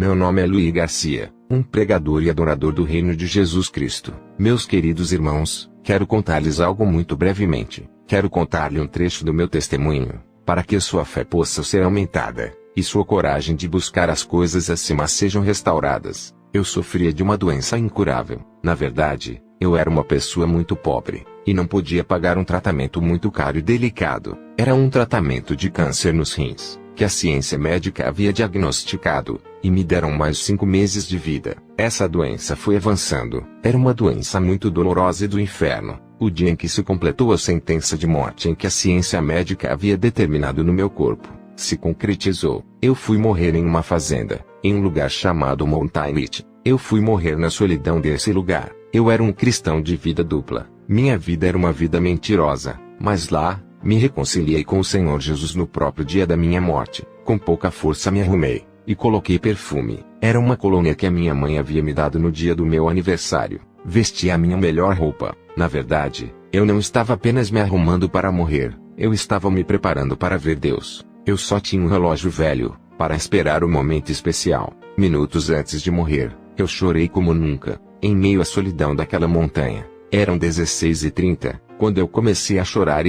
Meu nome é Luiz Garcia, um pregador e adorador do Reino de Jesus Cristo. Meus queridos irmãos, quero contar-lhes algo muito brevemente. Quero contar-lhe um trecho do meu testemunho, para que sua fé possa ser aumentada, e sua coragem de buscar as coisas acima sejam restauradas. Eu sofria de uma doença incurável. Na verdade, eu era uma pessoa muito pobre, e não podia pagar um tratamento muito caro e delicado. Era um tratamento de câncer nos rins, que a ciência médica havia diagnosticado, e me deram mais 5 meses de vida. Essa doença foi avançando. Era uma doença muito dolorosa e do inferno. O dia em que se completou a sentença de morte em que a ciência médica havia determinado no meu corpo, se concretizou. Eu fui morrer em uma fazenda, em um lugar chamado Mountain Ridge. Eu fui morrer na solidão desse lugar. Eu era um cristão de vida dupla. Minha vida era uma vida mentirosa, mas lá, me reconciliei com o Senhor Jesus no próprio dia da minha morte. Com pouca força me arrumei, e coloquei perfume. Era uma colônia que a minha mãe havia me dado no dia do meu aniversário. Vesti a minha melhor roupa. Na verdade, eu não estava apenas me arrumando para morrer, eu estava me preparando para ver Deus. Eu só tinha um relógio velho, para esperar o momento especial. Minutos antes de morrer, eu chorei como nunca, em meio à solidão daquela montanha. Eram 16h30, quando eu comecei a chorar,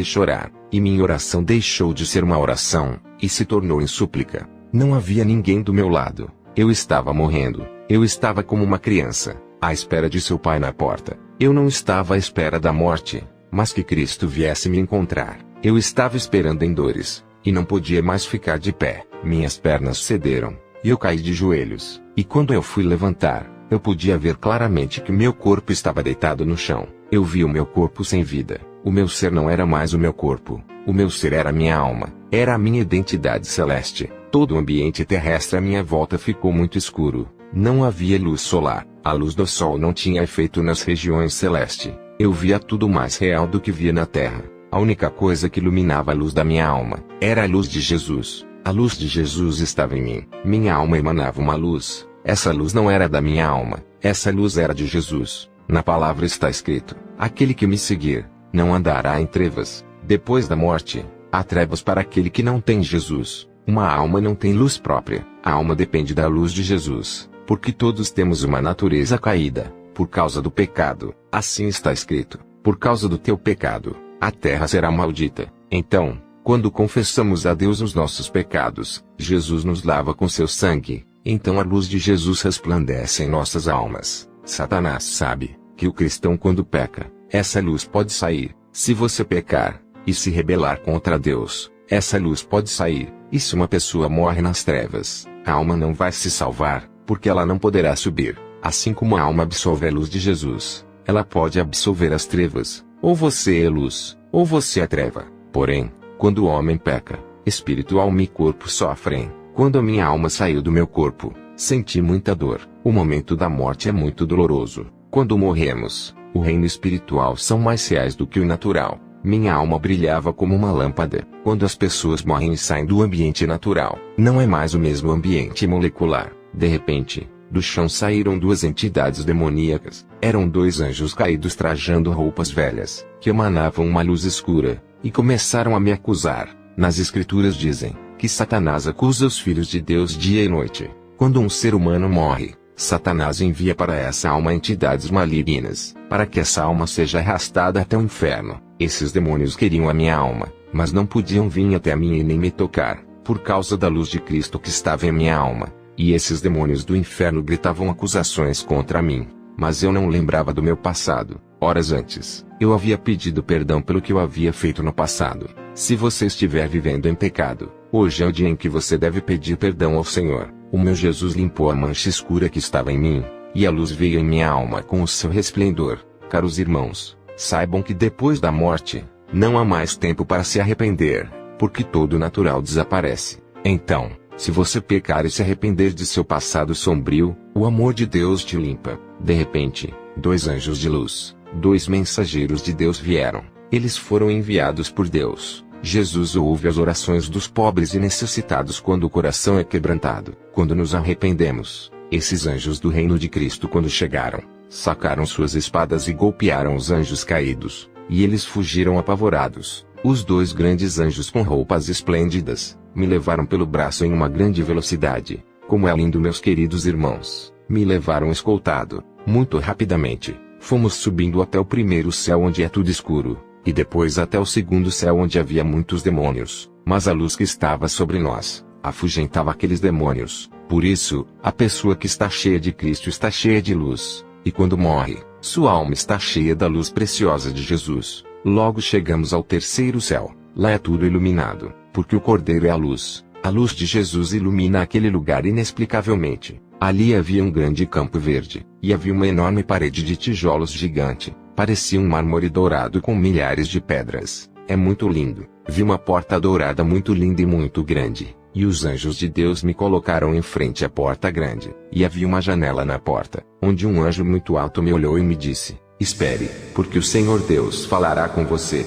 e minha oração deixou de ser uma oração, e se tornou em súplica. Não havia ninguém do meu lado. Eu estava morrendo. Eu estava como uma criança, à espera de seu pai na porta. Eu não estava à espera da morte, mas que Cristo viesse me encontrar. Eu estava esperando em dores, e não podia mais ficar de pé. Minhas pernas cederam, e eu caí de joelhos. E quando eu fui levantar, eu podia ver claramente que meu corpo estava deitado no chão. Eu vi o meu corpo sem vida. O meu ser não era mais o meu corpo. O meu ser era minha alma. Era a minha identidade celeste. Todo o ambiente terrestre à minha volta ficou muito escuro. Não havia luz solar. A luz do sol não tinha efeito nas regiões celestes. Eu via tudo mais real do que via na terra. A única coisa que iluminava a luz da minha alma era a luz de Jesus. A luz de Jesus estava em mim. Minha alma emanava uma luz. Essa luz não era da minha alma. Essa luz era de Jesus. Na palavra está escrito: aquele que me seguir, não andará em trevas. Depois da morte, há trevas para aquele que não tem Jesus. Uma alma não tem luz própria. A alma depende da luz de Jesus, porque todos temos uma natureza caída, por causa do pecado. Assim está escrito: por causa do teu pecado, a terra será maldita. Então, quando confessamos a Deus os nossos pecados, Jesus nos lava com seu sangue. Então a luz de Jesus resplandece em nossas almas. Satanás sabe que o cristão, quando peca, essa luz pode sair. Se você pecar e se rebelar contra Deus, essa luz pode sair. E se uma pessoa morre nas trevas, a alma não vai se salvar, porque ela não poderá subir. Assim como a alma absorve a luz de Jesus, ela pode absorver as trevas. Ou você é luz, ou você é treva. Porém, quando o homem peca, espírito, alma e corpo sofrem. Quando a minha alma saiu do meu corpo, senti muita dor. O momento da morte é muito doloroso. Quando morremos, o reino espiritual são mais reais do que o natural. Minha alma brilhava como uma lâmpada. Quando as pessoas morrem e saem do ambiente natural, não é mais o mesmo ambiente molecular. De repente, do chão saíram 2 entidades demoníacas. Eram 2 anjos caídos trajando roupas velhas, que emanavam uma luz escura, e começaram a me acusar. Nas escrituras dizem que Satanás acusa os filhos de Deus dia e noite. Quando um ser humano morre, Satanás envia para essa alma entidades malignas, para que essa alma seja arrastada até o inferno. Esses demônios queriam a minha alma, mas não podiam vir até mim e nem me tocar, por causa da luz de Cristo que estava em minha alma. E esses demônios do inferno gritavam acusações contra mim, mas eu não lembrava do meu passado. Horas antes, eu havia pedido perdão pelo que eu havia feito no passado. Se você estiver vivendo em pecado, hoje é o dia em que você deve pedir perdão ao Senhor. O meu Jesus limpou a mancha escura que estava em mim, e a luz veio em minha alma com o seu resplendor. Caros irmãos, saibam que depois da morte, não há mais tempo para se arrepender, porque todo natural desaparece. Então, se você pecar e se arrepender de seu passado sombrio, o amor de Deus te limpa. De repente, 2 anjos de luz, 2 mensageiros de Deus vieram. Eles foram enviados por Deus. Jesus ouve as orações dos pobres e necessitados quando o coração é quebrantado. Quando nos arrependemos, esses anjos do reino de Cristo, quando chegaram, sacaram suas espadas e golpearam os anjos caídos, e eles fugiram apavorados. Os 2 grandes anjos com roupas esplêndidas me levaram pelo braço em uma grande velocidade. Como é lindo, meus queridos irmãos. Me levaram escoltado, muito rapidamente. Fomos subindo até o primeiro céu, onde é tudo escuro, e depois até o segundo céu, onde havia muitos demônios, mas a luz que estava sobre nós afugentava aqueles demônios. Por isso, a pessoa que está cheia de Cristo está cheia de luz, e quando morre, sua alma está cheia da luz preciosa de Jesus. Logo chegamos ao terceiro céu. Lá é tudo iluminado, porque o Cordeiro é a luz. A luz de Jesus ilumina aquele lugar inexplicavelmente. Ali havia um grande campo verde, e havia uma enorme parede de tijolos gigante. Parecia um mármore dourado com milhares de pedras. É muito lindo. Vi uma porta dourada muito linda e muito grande, e os anjos de Deus me colocaram em frente à porta grande. E havia uma janela na porta, onde um anjo muito alto me olhou e me disse: espere, porque o Senhor Deus falará com você.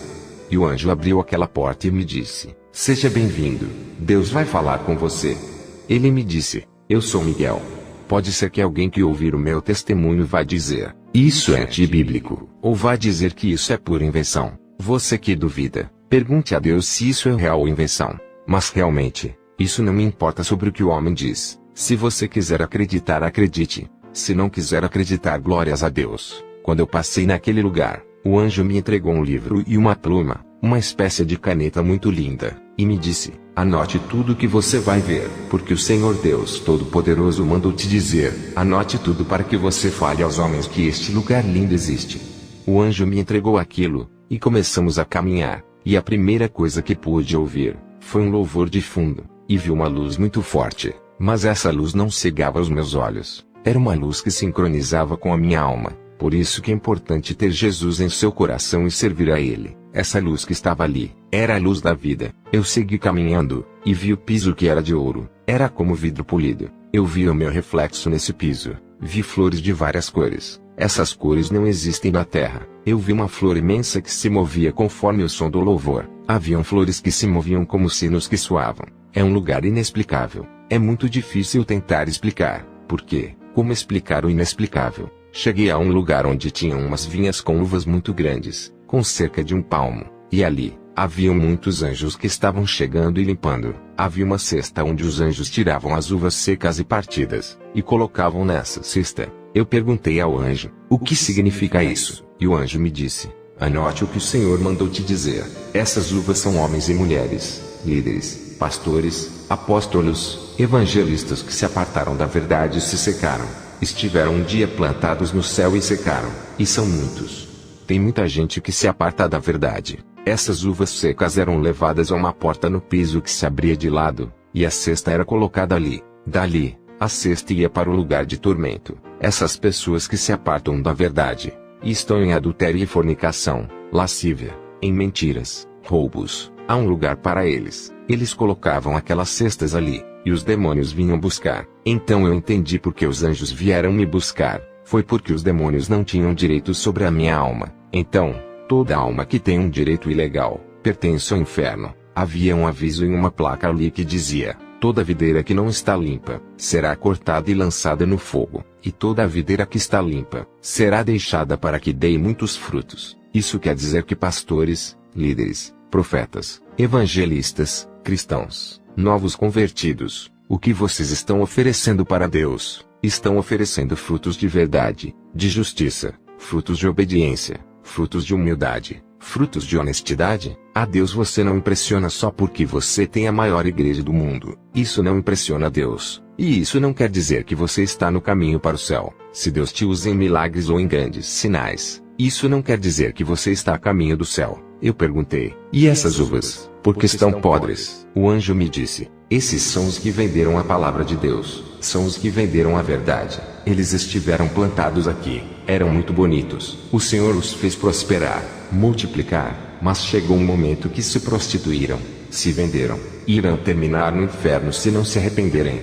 E o anjo abriu aquela porta e me disse: seja bem-vindo, Deus vai falar com você. Ele me disse: eu sou Miguel. Pode ser que alguém que ouvir o meu testemunho vá dizer: isso é antibíblico, ou vá dizer que isso é pura invenção. Você que duvida, pergunte a Deus se isso é real ou invenção. Mas realmente, isso não me importa sobre o que o homem diz. Se você quiser acreditar, acredite. Se não quiser acreditar, glórias a Deus. Quando eu passei naquele lugar, o anjo me entregou um livro e uma pluma, uma espécie de caneta muito linda, e me disse: anote tudo o que você vai ver, porque o Senhor Deus Todo-Poderoso mandou te dizer. Anote tudo para que você fale aos homens que este lugar lindo existe. O anjo me entregou aquilo, e começamos a caminhar, e a primeira coisa que pude ouvir foi um louvor de fundo, e vi uma luz muito forte, mas essa luz não cegava os meus olhos. Era uma luz que sincronizava com a minha alma. Por isso que é importante ter Jesus em seu coração e servir a Ele. Essa luz que estava ali era a luz da vida. Eu segui caminhando, e vi o piso que era de ouro. Era como vidro polido. Eu vi o meu reflexo nesse piso. Vi flores de várias cores. Essas cores não existem na terra. Eu vi uma flor imensa que se movia conforme o som do louvor. Haviam flores que se moviam como sinos que soavam. É um lugar inexplicável. É muito difícil tentar explicar. Por quê? Como explicar o inexplicável? Cheguei a um lugar onde tinham umas vinhas com uvas muito grandes, com cerca de 1 palmo, e ali, haviam muitos anjos que estavam chegando e limpando. Havia uma cesta onde os anjos tiravam as uvas secas e partidas, e colocavam nessa cesta. Eu perguntei ao anjo: o que significa isso? E o anjo me disse: anote o que o Senhor mandou te dizer. Essas uvas são homens e mulheres, líderes, pastores, apóstolos, evangelistas que se apartaram da verdade e se secaram. Estiveram um dia plantados no céu e secaram, e são muitos. Tem muita gente que se aparta da verdade. Essas uvas secas eram levadas a uma porta no piso que se abria de lado, e a cesta era colocada ali. Dali, a cesta ia para o lugar de tormento. Essas pessoas que se apartam da verdade, e estão em adultério e fornicação, lascívia, em mentiras, roubos, há um lugar para eles. Eles colocavam aquelas cestas ali, e os demônios vinham buscar. Então eu entendi por que os anjos vieram me buscar. Foi porque os demônios não tinham direito sobre a minha alma. Então, toda alma que tem um direito ilegal, pertence ao inferno. Havia um aviso em uma placa ali que dizia: toda videira que não está limpa, será cortada e lançada no fogo. E toda a videira que está limpa, será deixada para que dê muitos frutos. Isso quer dizer que pastores, líderes, profetas, evangelistas, cristãos, novos convertidos, o que vocês estão oferecendo para Deus? Estão oferecendo frutos de verdade, de justiça, frutos de obediência, frutos de humildade, frutos de honestidade? A Deus você não impressiona só porque você tem a maior igreja do mundo. Isso não impressiona a Deus. E isso não quer dizer que você está no caminho para o céu. Se Deus te usa em milagres ou em grandes sinais, isso não quer dizer que você está a caminho do céu. Eu perguntei: e essas uvas, por que estão podres? O anjo me disse: esses são os que venderam a palavra de Deus, são os que venderam a verdade. Eles estiveram plantados aqui, eram muito bonitos. O Senhor os fez prosperar, multiplicar, mas chegou um momento que se prostituíram, se venderam, e irão terminar no inferno se não se arrependerem.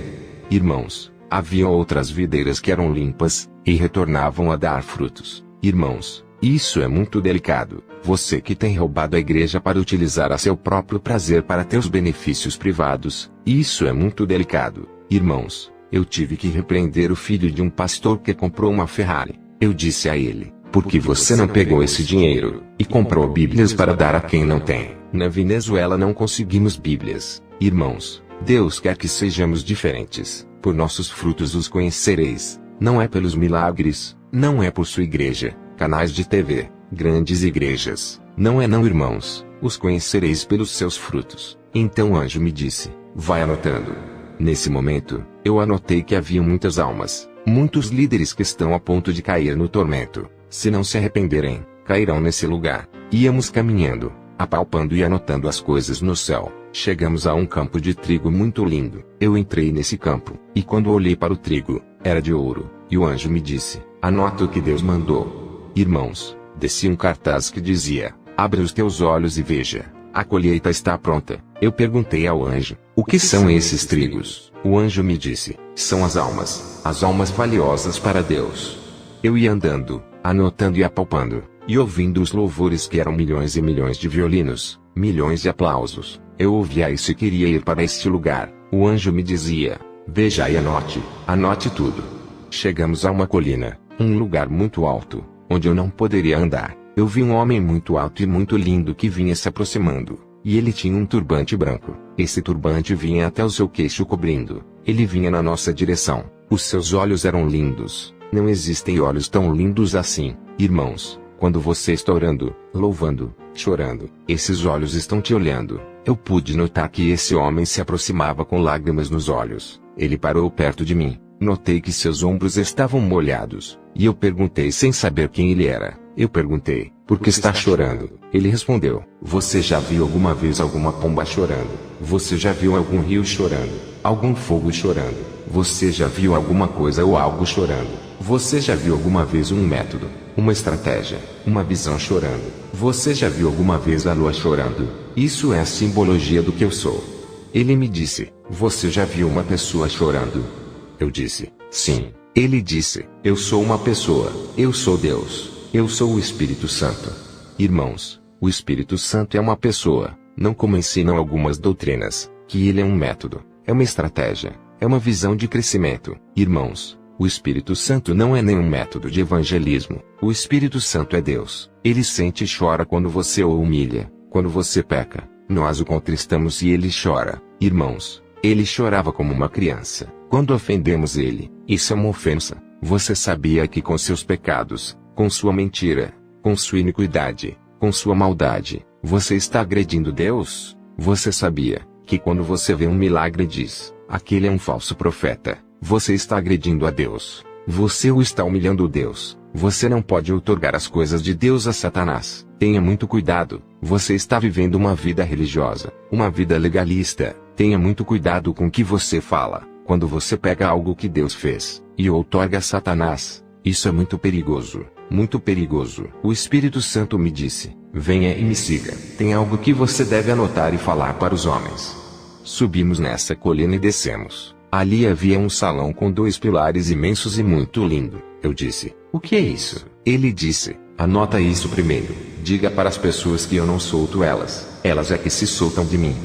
Irmãos, havia outras videiras que eram limpas, e retornavam a dar frutos. Irmãos, isso é muito delicado. Você que tem roubado a igreja para utilizar a seu próprio prazer para ter os benefícios privados, isso é muito delicado. Irmãos, eu tive que repreender o filho de um pastor que comprou uma Ferrari. Eu disse a ele: por que você não pegou esse dinheiro e comprou Bíblias para dar a quem não tem? Na Venezuela não conseguimos Bíblias. Irmãos, Deus quer que sejamos diferentes. por nossos frutos os conhecereis. Não é pelos milagres, não é por sua igreja, canais de TV, grandes igrejas. Não é não, irmãos, os conhecereis pelos seus frutos. Então o anjo me disse, vai anotando. Nesse momento, eu anotei que havia muitas almas, muitos líderes que estão a ponto de cair no tormento. Se não se arrependerem, cairão nesse lugar. Íamos caminhando, apalpando e anotando as coisas no céu. Chegamos a um campo de trigo muito lindo. Eu entrei nesse campo, e quando olhei para o trigo, era de ouro, e o anjo me disse, anota o que Deus mandou. Irmãos, desci um cartaz que dizia, abre os teus olhos e veja, a colheita está pronta. Eu perguntei ao anjo, o que são esses trigos? O anjo me disse, são as almas valiosas para Deus. Eu ia andando, anotando e apalpando, e ouvindo os louvores que eram milhões e milhões de violinos, milhões de aplausos. Eu ouvia isso e queria ir para este lugar. O anjo me dizia, veja e anote tudo. Chegamos a uma colina, um lugar muito alto, onde eu não poderia andar. Eu vi um homem muito alto e muito lindo que vinha se aproximando, e ele tinha um turbante branco. Esse turbante vinha até o seu queixo cobrindo. Ele vinha na nossa direção. Os seus olhos eram lindos. Não existem olhos tão lindos assim, irmãos. Quando você está orando, louvando, chorando, esses olhos estão te olhando. Eu pude notar que esse homem se aproximava com lágrimas nos olhos. Ele parou perto de mim. Notei que seus ombros estavam molhados. E eu perguntei sem saber quem ele era. Eu perguntei, por que está chorando? Ele respondeu, você já viu alguma vez alguma pomba chorando? Você já viu algum rio chorando? Algum fogo chorando? Você já viu alguma coisa ou algo chorando? Você já viu alguma vez um método, uma estratégia, uma visão chorando? Você já viu alguma vez a lua chorando? Isso é a simbologia do que eu sou. Ele me disse, você já viu uma pessoa chorando? Eu disse, sim. Ele disse, eu sou uma pessoa, eu sou Deus. Eu sou o Espírito Santo. Irmãos, o Espírito Santo é uma pessoa, não como ensinam algumas doutrinas, que ele é um método, é uma estratégia, é uma visão de crescimento. Irmãos, o Espírito Santo não é nenhum método de evangelismo. O Espírito Santo é Deus. Ele sente e chora quando você o humilha, quando você peca. Nós o contristamos e ele chora. Irmãos, ele chorava como uma criança. Quando ofendemos ele, isso é uma ofensa. Você sabia que com seus pecados, com sua mentira, com sua iniquidade, com sua maldade, você está agredindo Deus? Você sabia que quando você vê um milagre e diz, aquele é um falso profeta, você está agredindo a Deus. Você o está humilhando Deus. Você não pode outorgar as coisas de Deus a Satanás. Tenha muito cuidado. Você está vivendo uma vida religiosa, uma vida legalista. Tenha muito cuidado com o que você fala. Quando você pega algo que Deus fez e outorga a Satanás, isso é muito perigoso. Muito perigoso. O Espírito Santo me disse, venha e me siga. Tem algo que você deve anotar e falar para os homens. Subimos nessa colina e descemos. Ali havia um salão com 2 pilares imensos e muito lindo. Eu disse, o que é isso? Ele disse, anota isso primeiro. Diga para as pessoas que eu não solto elas. Elas é que se soltam de mim.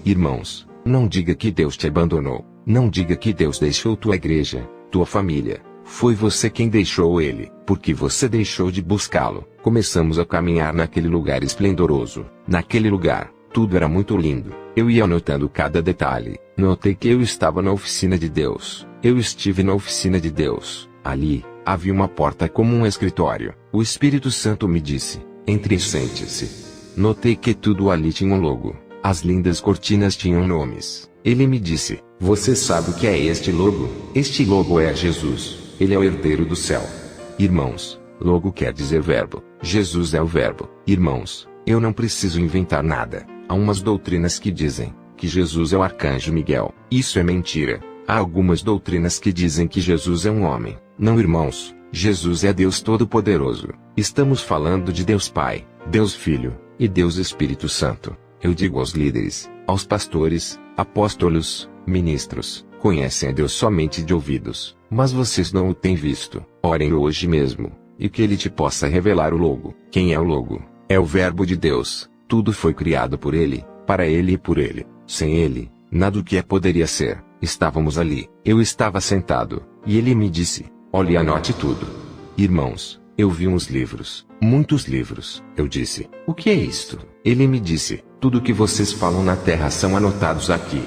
Irmãos, não diga que Deus te abandonou. Não diga que Deus deixou tua igreja, tua família. Foi você quem deixou ele, porque você deixou de buscá-lo. Começamos a caminhar naquele lugar esplendoroso. Naquele lugar, tudo era muito lindo. Eu ia anotando cada detalhe. Notei que eu estava na oficina de Deus. Eu estive na oficina de Deus. Ali, havia uma porta como um escritório. O Espírito Santo me disse, entre e sente-se. Notei que tudo ali tinha um logo. As lindas cortinas tinham nomes. Ele me disse, você sabe o que é este logo? Este logo é Jesus. Ele é o herdeiro do céu. Irmãos, logo quer dizer verbo. Jesus é o verbo. Irmãos, eu não preciso inventar nada. Há umas doutrinas que dizem que Jesus é o arcanjo Miguel. Isso é mentira. Há algumas doutrinas que dizem que Jesus é um homem. Não, irmãos. Jesus é Deus Todo-Poderoso. Estamos falando de Deus Pai, Deus Filho e Deus Espírito Santo. Eu digo aos líderes, aos pastores, apóstolos, ministros, conhecem a Deus somente de ouvidos, mas vocês não o têm visto. Orem hoje mesmo, e que ele te possa revelar o logo. Quem é o logo? É o verbo de Deus. Tudo foi criado por ele, para ele e por ele. Sem ele, nada do que poderia ser. Estávamos ali. Eu estava sentado, e ele me disse, olhe e anote tudo. Irmãos, eu vi uns livros, muitos livros. Eu disse, o que é isto? Ele me disse, tudo que vocês falam na terra são anotados aqui.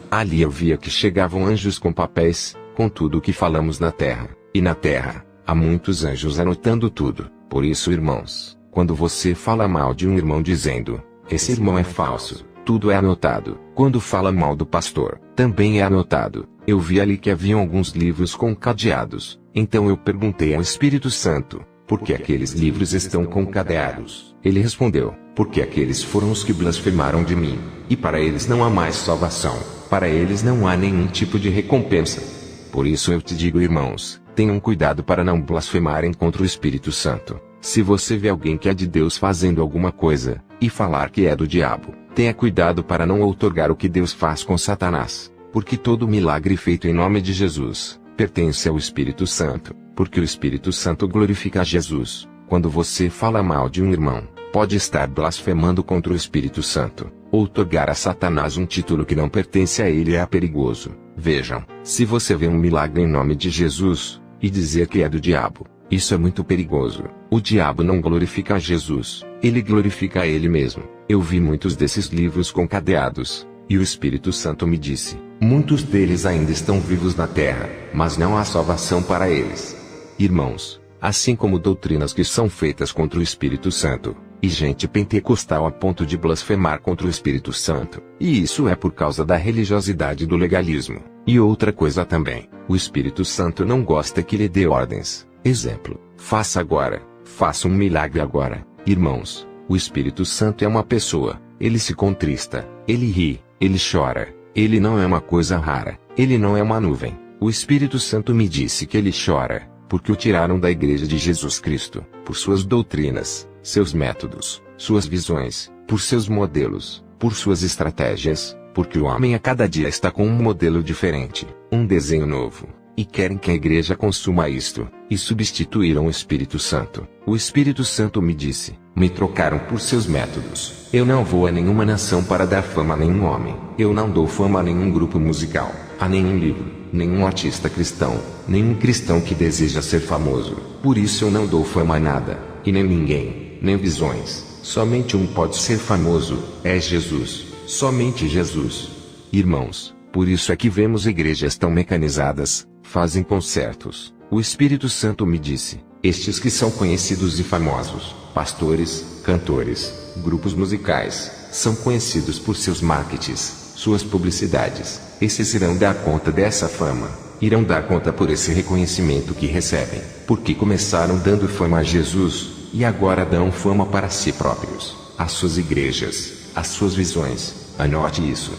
Ali eu via que chegavam anjos com papéis, com tudo o que falamos na terra, e na terra, há muitos anjos anotando tudo. Por isso, irmãos, quando você fala mal de um irmão dizendo, esse irmão é falso, tudo é anotado. Quando fala mal do pastor, também é anotado. Eu vi ali que haviam alguns livros com cadeados, então eu perguntei ao Espírito Santo, por que aqueles livros estão com cadeados? Ele respondeu, porque aqueles foram os que blasfemaram de mim, e para eles não há mais salvação, para eles não há nenhum tipo de recompensa. Por isso eu te digo, irmãos, tenham cuidado para não blasfemarem contra o Espírito Santo. Se você vê alguém que é de Deus fazendo alguma coisa, e falar que é do diabo, tenha cuidado para não outorgar o que Deus faz com Satanás, porque todo milagre feito em nome de Jesus, pertence ao Espírito Santo, porque o Espírito Santo glorifica a Jesus. Quando você fala mal de um irmão, pode estar blasfemando contra o Espírito Santo. Outorgar a Satanás um título que não pertence a ele é perigoso. Vejam, se você vê um milagre em nome de Jesus, e dizer que é do diabo, isso é muito perigoso. O diabo não glorifica a Jesus, ele glorifica a ele mesmo. Eu vi muitos desses livros com cadeados, e o Espírito Santo me disse, muitos deles ainda estão vivos na terra, mas não há salvação para eles. Irmãos, assim como doutrinas que são feitas contra o Espírito Santo, e gente pentecostal a ponto de blasfemar contra o Espírito Santo, e isso é por causa da religiosidade do legalismo. E outra coisa também, o Espírito Santo não gosta que lhe dê ordens. Exemplo, faça agora, faça um milagre agora. Irmãos, o Espírito Santo é uma pessoa, ele se contrista, ele ri, ele chora, ele não é uma coisa rara, ele não é uma nuvem. O Espírito Santo me disse que ele chora, porque o tiraram da igreja de Jesus Cristo, por suas doutrinas, seus métodos, suas visões, por seus modelos, por suas estratégias, porque o homem a cada dia está com um modelo diferente, um desenho novo, e querem que a igreja consuma isto, e substituíram o Espírito Santo. O Espírito Santo me disse, me trocaram por seus métodos. Eu não vou a nenhuma nação para dar fama a nenhum homem. Eu não dou fama a nenhum grupo musical, a nenhum livro, nenhum artista cristão, nenhum cristão que deseja ser famoso. Por isso eu não dou fama a nada, e nem ninguém, nem visões. Somente um pode ser famoso, é Jesus. Somente Jesus. Irmãos, por isso é que vemos igrejas tão mecanizadas, fazem concertos. O Espírito Santo me disse, estes que são conhecidos e famosos, pastores, cantores, grupos musicais, são conhecidos por seus marketings, suas publicidades. Esses irão dar conta dessa fama, irão dar conta por esse reconhecimento que recebem, porque começaram dando fama a Jesus, e agora dão fama para si próprios, às suas igrejas, às suas visões. Anote isso.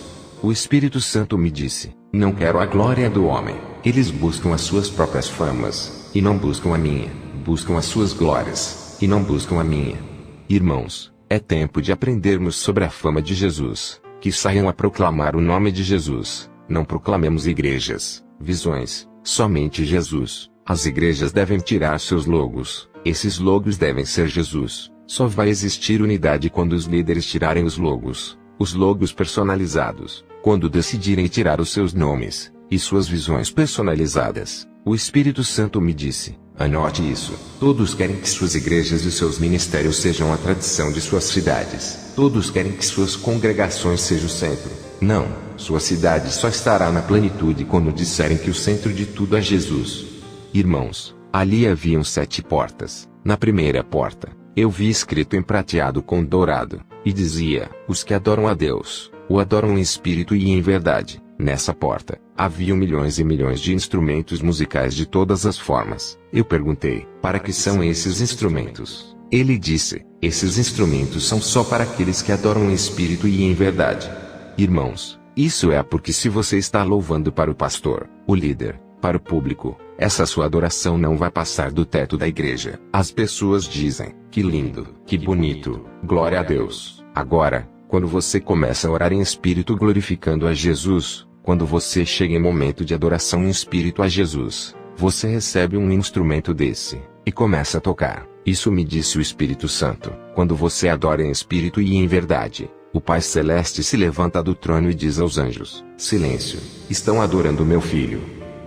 O Espírito Santo me disse, não quero a glória do homem. Eles buscam as suas próprias famas, e não buscam a minha. Buscam as suas glórias, e não buscam a minha. Irmãos, é tempo de aprendermos sobre a fama de Jesus, que saiam a proclamar o nome de Jesus. Não proclamemos igrejas, visões, somente Jesus. As igrejas devem tirar seus logos, esses logos devem ser Jesus. Só vai existir unidade quando os líderes tirarem os logos personalizados, quando decidirem tirar os seus nomes, e suas visões personalizadas. O Espírito Santo me disse, anote isso, todos querem que suas igrejas e seus ministérios sejam a tradição de suas cidades, todos querem que suas congregações sejam o centro. Não, sua cidade só estará na plenitude quando disserem que o centro de tudo é Jesus. Irmãos, ali haviam 7 portas. Na primeira porta, eu vi escrito em prateado com dourado, e dizia, os que adoram a Deus, o adoram em espírito e em verdade. Nessa porta, haviam milhões e milhões de instrumentos musicais de todas as formas. Eu perguntei, para que são esses instrumentos? Ele disse, esses instrumentos são só para aqueles que adoram em espírito e em verdade. Irmãos, isso é porque se você está louvando para o pastor, o líder, para o público, essa sua adoração não vai passar do teto da igreja. As pessoas dizem, que lindo, que bonito, glória a Deus. Agora, quando você começa a orar em espírito glorificando a Jesus, quando você chega em momento de adoração em espírito a Jesus, você recebe um instrumento desse, e começa a tocar. Isso me disse o Espírito Santo. Quando você adora em espírito e em verdade, o Pai Celeste se levanta do trono e diz aos anjos, silêncio, estão adorando meu filho.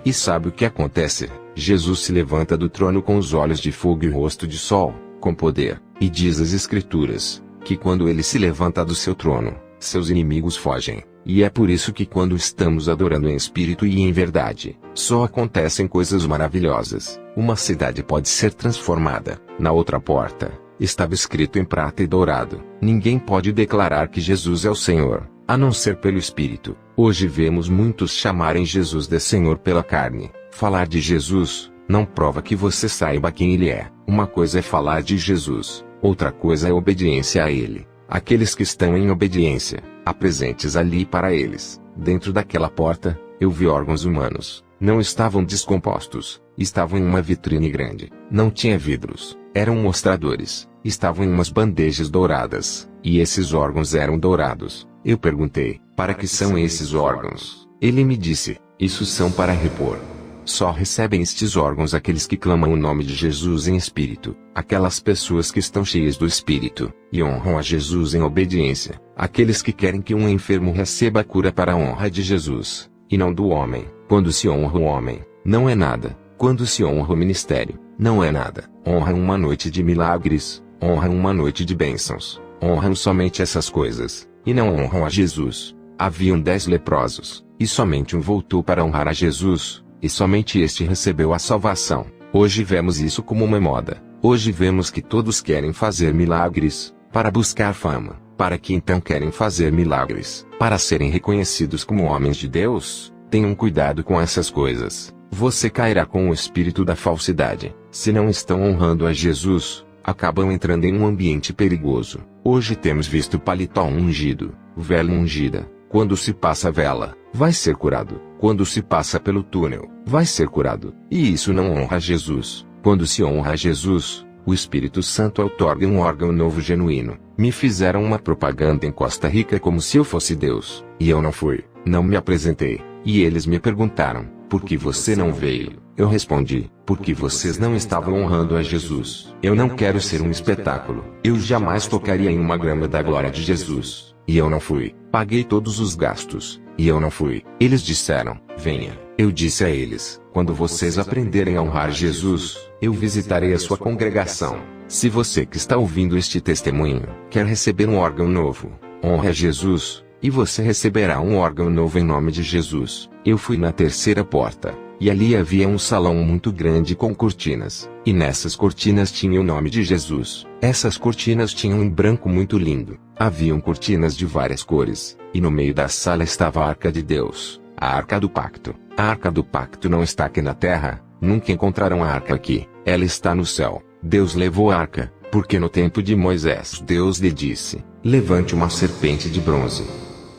E sabe o que acontece? Jesus se levanta do trono com os olhos de fogo e o rosto de sol, com poder, e diz as Escrituras, que quando ele se levanta do seu trono, seus inimigos fogem. E é por isso que quando estamos adorando em espírito e em verdade, só acontecem coisas maravilhosas. Uma cidade pode ser transformada. Na outra porta, estava escrito em prata e dourado: ninguém pode declarar que Jesus é o Senhor, a não ser pelo Espírito. Hoje vemos muitos chamarem Jesus de Senhor pela carne. Falar de Jesus não prova que você saiba quem Ele é. Uma coisa é falar de Jesus, outra coisa é obediência a Ele. Aqueles que estão em obediência, há presentes ali para eles. Dentro daquela porta, eu vi órgãos humanos. Não estavam descompostos, estavam em uma vitrine grande. Não tinha vidros, eram mostradores. Estavam em umas bandejas douradas, e esses órgãos eram dourados. Eu perguntei: para que são esses órgãos? Ele me disse: isso são para repor. Só recebem estes órgãos aqueles que clamam o nome de Jesus em espírito, aquelas pessoas que estão cheias do Espírito, e honram a Jesus em obediência, aqueles que querem que um enfermo receba a cura para a honra de Jesus, e não do homem. Quando se honra o homem, não é nada. Quando se honra o ministério, não é nada. Honram uma noite de milagres, honram uma noite de bênçãos, honram somente essas coisas, e não honram a Jesus. Haviam 10 leprosos, e somente um voltou para honrar a Jesus, e somente este recebeu a salvação. Hoje vemos isso como uma moda. Hoje vemos que todos querem fazer milagres, para buscar fama, para que então querem fazer milagres, para serem reconhecidos como homens de Deus. Tenham cuidado com essas coisas. Você cairá com o espírito da falsidade. Se não estão honrando a Jesus, acabam entrando em um ambiente perigoso. Hoje temos visto paletó ungido, vela ungida. Quando se passa a vela, vai ser curado. Quando se passa pelo túnel, vai ser curado. E isso não honra a Jesus. Quando se honra a Jesus, o Espírito Santo outorga um órgão novo genuíno. Me fizeram uma propaganda em Costa Rica como se eu fosse Deus. E eu não fui. Não me apresentei. E eles me perguntaram: por que você não veio? Eu respondi: porque vocês não estavam honrando a Jesus. Eu não quero ser um espetáculo. Eu jamais tocaria em uma grama da glória de Jesus. E eu não fui. Paguei todos os gastos. E eu não fui. Eles disseram: venha. Eu disse a eles: quando vocês aprenderem a honrar Jesus, eu visitarei a sua congregação. Se você que está ouvindo este testemunho, quer receber um órgão novo, honre a Jesus, e você receberá um órgão novo em nome de Jesus. Eu fui na terceira porta, e ali havia um salão muito grande com cortinas, e nessas cortinas tinha o nome de Jesus. Essas cortinas tinham um branco muito lindo. Haviam cortinas de várias cores, e no meio da sala estava a Arca de Deus, a Arca do Pacto. A Arca do Pacto não está aqui na terra, nunca encontrarão a Arca aqui, ela está no céu. Deus levou a Arca, porque no tempo de Moisés Deus lhe disse: levante uma serpente de bronze.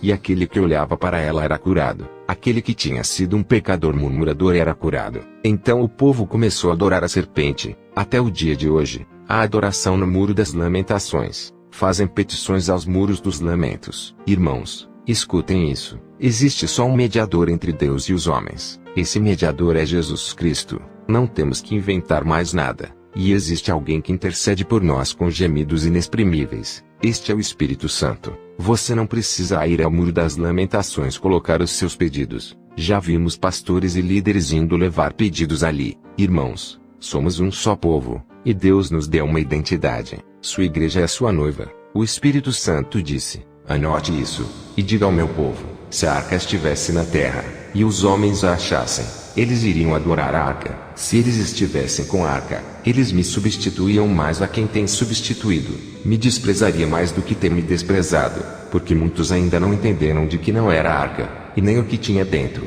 E aquele que olhava para ela era curado. Aquele que tinha sido um pecador murmurador era curado. Então o povo começou a adorar a serpente. Até o dia de hoje, há adoração no Muro das Lamentações. Fazem petições aos muros dos lamentos. Irmãos, escutem isso. Existe só um mediador entre Deus e os homens. Esse mediador é Jesus Cristo. Não temos que inventar mais nada. E existe alguém que intercede por nós com gemidos inexprimíveis. Este é o Espírito Santo. Você não precisa ir ao Muro das Lamentações colocar os seus pedidos. Já vimos pastores e líderes indo levar pedidos ali. Irmãos, somos um só povo, e Deus nos deu uma identidade. Sua igreja é a sua noiva. O Espírito Santo disse: anote isso, e diga ao meu povo: se a arca estivesse na terra, e os homens a achassem, eles iriam adorar a arca. Se eles estivessem com a arca, eles me substituíam mais a quem tem substituído. Me desprezaria mais do que ter me desprezado, porque muitos ainda não entenderam de que não era a arca, e nem o que tinha dentro.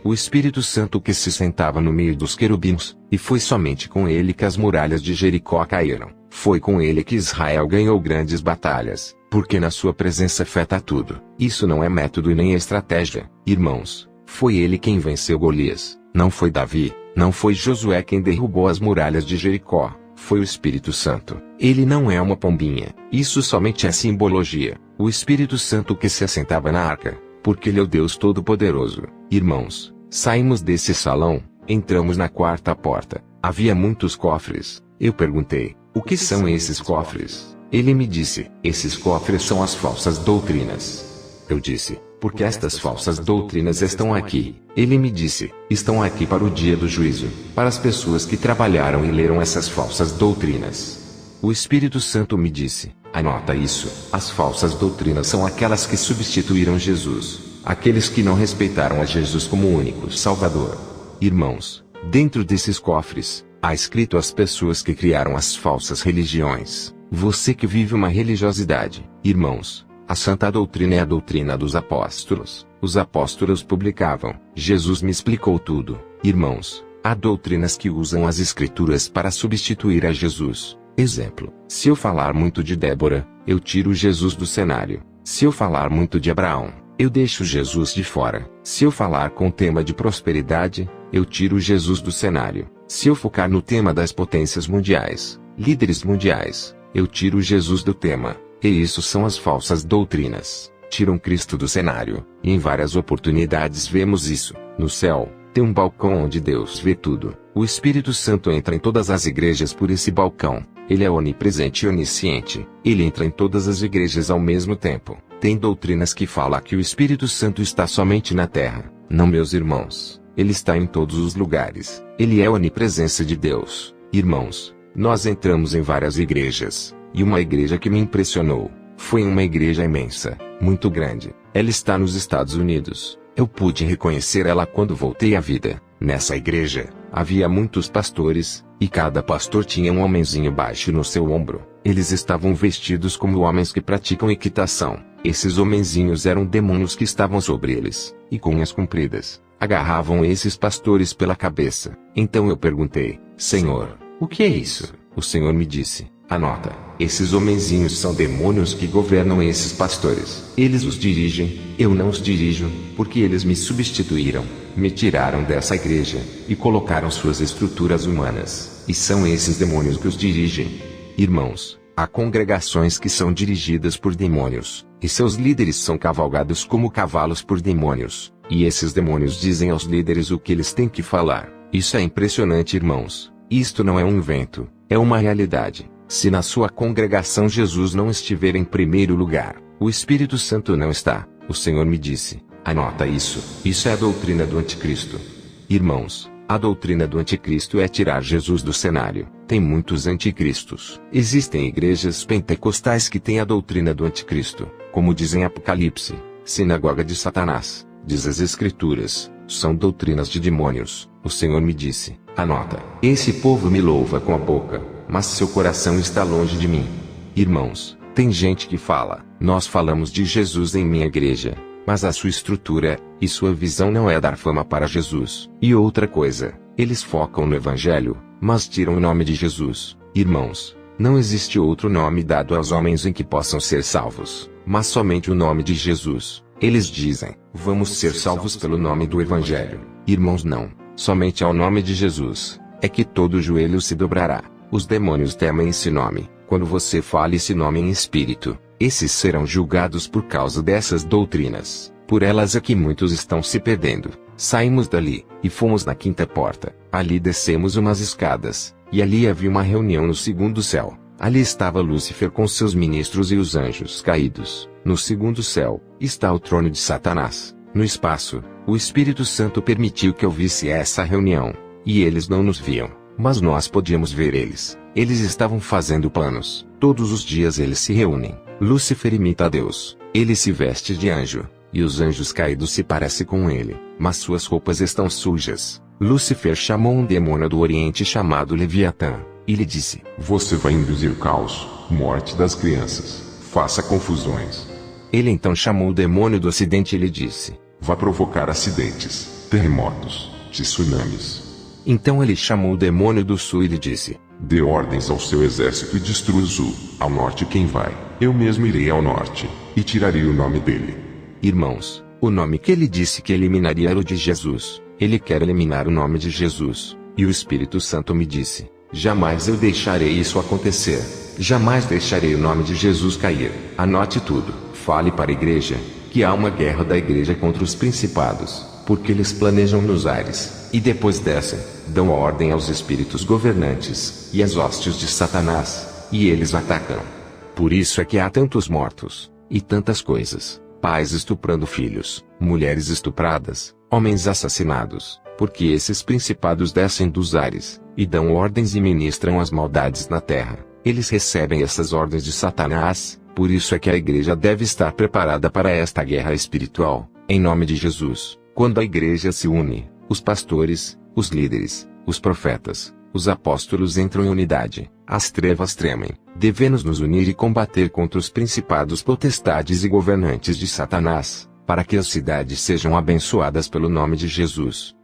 O Espírito Santo que se sentava no meio dos querubins, e foi somente com ele que as muralhas de Jericó caíram. Foi com ele que Israel ganhou grandes batalhas, porque na sua presença afeta tudo. Isso não é método e nem estratégia, irmãos. Foi ele quem venceu Golias, não foi Davi, não foi Josué quem derrubou as muralhas de Jericó, foi o Espírito Santo. Ele não é uma pombinha, isso somente é simbologia. O Espírito Santo que se assentava na arca, porque ele é o Deus Todo-Poderoso. Irmãos, saímos desse salão, entramos na quarta porta. Havia muitos cofres. Eu perguntei: o que são esses cofres? Ele me disse: esses cofres são as falsas doutrinas. Eu disse: porque estas falsas doutrinas estão aqui? Ele me disse: estão aqui para o dia do juízo, para as pessoas que trabalharam e leram essas falsas doutrinas. O Espírito Santo me disse: anota isso, as falsas doutrinas são aquelas que substituíram Jesus. aqueles que não respeitaram a Jesus como único Salvador. Irmãos, dentro desses cofres, há escrito as pessoas que criaram as falsas religiões. Você que vive uma religiosidade, irmãos, a santa doutrina é a doutrina dos apóstolos. Os apóstolos publicavam, Jesus me explicou tudo. Irmãos, há doutrinas que usam as escrituras para substituir a Jesus. Exemplo, se eu falar muito de Débora, eu tiro Jesus do cenário. Se eu falar muito de Abraão, eu deixo Jesus de fora. Se eu falar com o tema de prosperidade, eu tiro Jesus do cenário. Se eu focar no tema das potências mundiais, líderes mundiais, eu tiro Jesus do tema. E isso são as falsas doutrinas. Tiram Cristo do cenário. E em várias oportunidades vemos isso. No céu, tem um balcão onde Deus vê tudo. O Espírito Santo entra em todas as igrejas por esse balcão. Ele é onipresente e onisciente. Ele entra em todas as igrejas ao mesmo tempo. Tem doutrinas que falam que o Espírito Santo está somente na terra. Não, meus irmãos. Ele está em todos os lugares. Ele é a onipresença de Deus. Irmãos, nós entramos em várias igrejas. E uma igreja que me impressionou foi uma igreja imensa, muito grande. Ela está nos Estados Unidos. Eu pude reconhecer ela quando voltei à vida. Nessa igreja, havia muitos pastores, e cada pastor tinha um homenzinho baixo no seu ombro. Eles estavam vestidos como homens que praticam equitação. Esses homenzinhos eram demônios que estavam sobre eles, e com unhas compridas, agarravam esses pastores pela cabeça. Então eu perguntei, Senhor, o que é isso? O Senhor me disse, anota, esses homenzinhos são demônios que governam esses pastores. Eles os dirigem, eu não os dirijo, porque eles me substituíram, me tiraram dessa igreja, e colocaram suas estruturas humanas, e são esses demônios que os dirigem. Irmãos, há congregações que são dirigidas por demônios, e seus líderes são cavalgados como cavalos por demônios, e esses demônios dizem aos líderes o que eles têm que falar. Isso é impressionante, irmãos. Isto não é um invento, é uma realidade. Se na sua congregação Jesus não estiver em primeiro lugar, o Espírito Santo não está. O Senhor me disse, anota isso. Isso é a doutrina do anticristo. Irmãos, a doutrina do anticristo é tirar Jesus do cenário. Tem muitos anticristos. Existem igrejas pentecostais que têm a doutrina do anticristo, como dizem Apocalipse, sinagoga de Satanás. Diz as Escrituras, são doutrinas de demônios. O Senhor me disse, anota, esse povo me louva com a boca, mas seu coração está longe de mim. Irmãos, tem gente que fala, nós falamos de Jesus em minha igreja, mas a sua estrutura e sua visão não é dar fama para Jesus. E outra coisa, eles focam no Evangelho, mas tiram o nome de Jesus. Irmãos, não existe outro nome dado aos homens em que possam ser salvos, mas somente o nome de Jesus. Eles dizem, vamos ser salvos pelo nome do Evangelho. Irmãos, não, somente ao nome de Jesus é que todo joelho se dobrará. Os demônios temem esse nome. Quando você fala esse nome em espírito, esses serão julgados por causa dessas doutrinas. Por elas é que muitos estão se perdendo. Saímos dali, e fomos na quinta porta. Ali descemos umas escadas, e ali havia uma reunião no segundo céu. Ali estava Lúcifer com seus ministros e os anjos caídos. No segundo céu, está o trono de Satanás. No espaço, o Espírito Santo permitiu que eu visse essa reunião. E eles não nos viam, mas nós podíamos ver eles. Eles estavam fazendo planos. Todos os dias eles se reúnem. Lúcifer imita a Deus. Ele se veste de anjo, e os anjos caídos se parecem com ele, mas suas roupas estão sujas. Lúcifer chamou um demônio do Oriente chamado Leviatã, e lhe disse, você vai induzir caos, morte das crianças, faça confusões. Ele então chamou o demônio do Ocidente e lhe disse, vai provocar acidentes, terremotos, tsunamis. Então ele chamou o demônio do Sul e lhe disse, dê ordens ao seu exército e destrua o Sul. Ao norte quem vai? Eu mesmo irei ao norte, e tirarei o nome dele. Irmãos, o nome que ele disse que eliminaria era o de Jesus. Ele quer eliminar o nome de Jesus. E o Espírito Santo me disse, jamais eu deixarei isso acontecer. Jamais deixarei o nome de Jesus cair. Anote tudo. Fale para a igreja, que há uma guerra da igreja contra os principados, porque eles planejam nos ares, e depois descem, dão ordem aos espíritos governantes, e às hostes de Satanás, e eles atacam. Por isso é que há tantos mortos, e tantas coisas, pais estuprando filhos, mulheres estupradas, homens assassinados, porque esses principados descem dos ares, e dão ordens e ministram as maldades na terra. Eles recebem essas ordens de Satanás, por isso é que a igreja deve estar preparada para esta guerra espiritual. Em nome de Jesus, quando a igreja se une, os pastores, os líderes, os profetas, os apóstolos entram em unidade, as trevas tremem. Devemos nos unir e combater contra os principados, potestades e governantes de Satanás, para que as cidades sejam abençoadas pelo nome de Jesus.